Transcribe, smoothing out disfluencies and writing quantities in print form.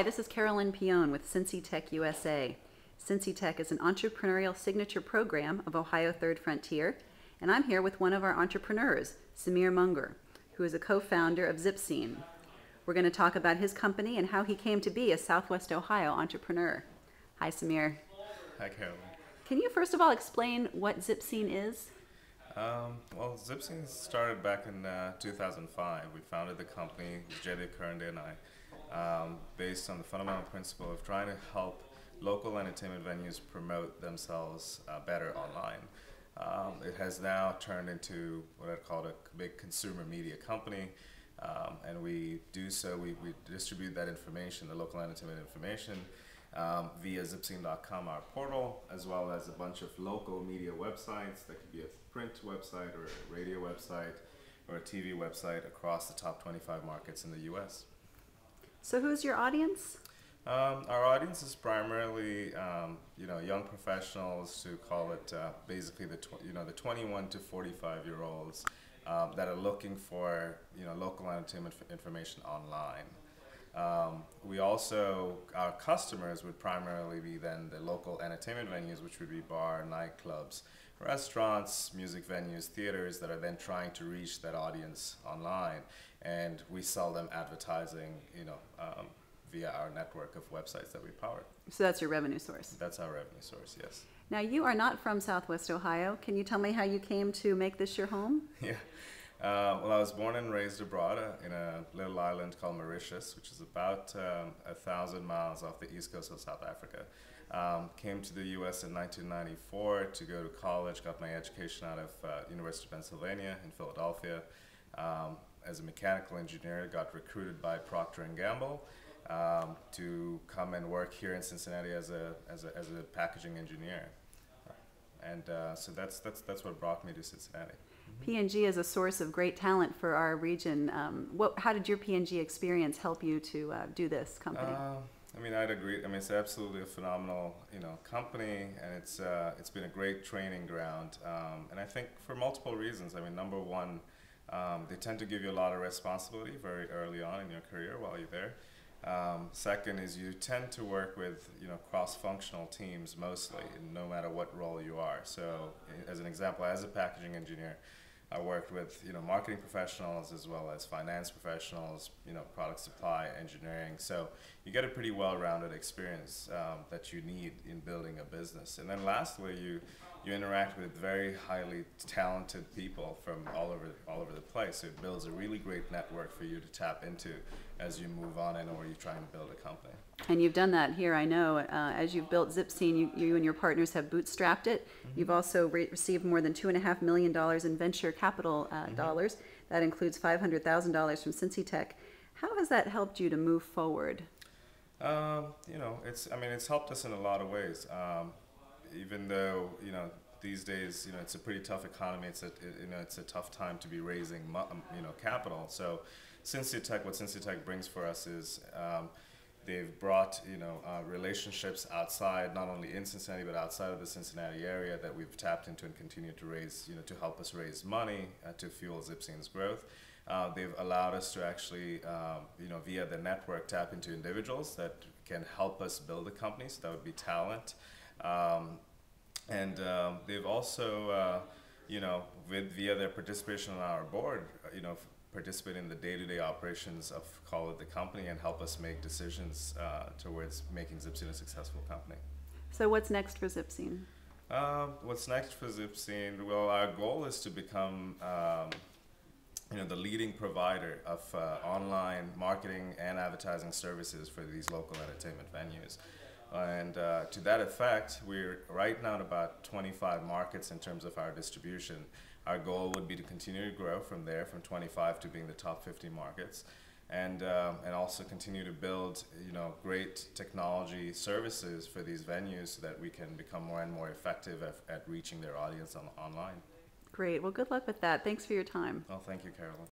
Hi, this is Carolyn Pione with Cincy Tech USA. Cincy Tech is an entrepreneurial signature program of Ohio Third Frontier, and I'm here with one of our entrepreneurs, Samir Mungur, who is a co-founder of Zipscene. We're going to talk about his company and how he came to be a Southwest Ohio entrepreneur. Hi, Samir. Hi, Carolyn. Can you first of all explain what Zipscene is? Well, Zipscene started back in 2005. We founded the company, Jedi Kernde and I, based on the fundamental principle of trying to help local entertainment venues promote themselves better online. It has now turned into what I'd call a big consumer media company, and we do so, we distribute that information, the local entertainment information, via Zipscene.com, our portal, as well as a bunch of local media websites. That could be a print website or a radio website or a TV website across the top 25 markets in the U.S. So who's your audience? Our audience is primarily, young professionals, to call it basically the 21 to 45-year-olds that are looking for local entertainment information online. We also, our customers would primarily be then the local entertainment venues, which would be bar, nightclubs, restaurants, music venues, theaters that are then trying to reach that audience online, and we sell them advertising, via our network of websites that we power. So that's your revenue source. That's our revenue source, yes. Now, you are not from Southwest Ohio. Can you tell me how you came to make this your home? Yeah. Well, I was born and raised abroad in a little island called Mauritius, which is about 1,000 miles off the east coast of South Africa. Came to the U.S. in 1994 to go to college, got my education out of University of Pennsylvania in Philadelphia. As a mechanical engineer, got recruited by Procter & Gamble to come and work here in Cincinnati as a packaging engineer. And so that's what brought me to Cincinnati. P&G is a source of great talent for our region. How did your P&G experience help you to do this company? I'd agree. It's absolutely a phenomenal, company, and it's been a great training ground. And I think for multiple reasons. Number one, they tend to give you a lot of responsibility very early on in your career while you're there. Second is you tend to work with cross-functional teams mostly, no matter what role you are. So, as an example, as a packaging engineer, I worked with marketing professionals as well as finance professionals, product supply, engineering. So you get a pretty well-rounded experience that you need in building a business. And then lastly, you interact with very highly talented people from all over the place. So it builds a really great network for you to tap into as you move on and or you're trying to build a company. And you've done that here, I know. As you've built Zipscene, you and your partners have bootstrapped it. Mm-hmm. You've also received more than $2.5 million in venture capital dollars. That includes $500,000 from Cincy Tech. How has that helped you to move forward? It's helped us in a lot of ways. Even though these days it's a pretty tough economy, it's a tough time to be raising capital. So what Cincy Tech brings for us is they've brought relationships outside, not only in Cincinnati but outside of the Cincinnati area, that we've tapped into and continue to raise to help us raise money to fuel Zipscene's growth. They've allowed us to actually via the network tap into individuals that can help us build a company. So that would be talent. And they've also, via their participation on our board, participate in the day-to-day operations of, call it, the company, and help us make decisions towards making Zipscene a successful company. So what's next for Zipscene? What's next for Zipscene? Well, our goal is to become the leading provider of online marketing and advertising services for these local entertainment venues. And to that effect, we're right now in about 25 markets in terms of our distribution. Our goal would be to continue to grow from there, from 25 to being the top 50 markets, and also continue to build great technology services for these venues so that we can become more and more effective at reaching their audience online. Great. Well, good luck with that. Thanks for your time. Well, thank you, Carolyn.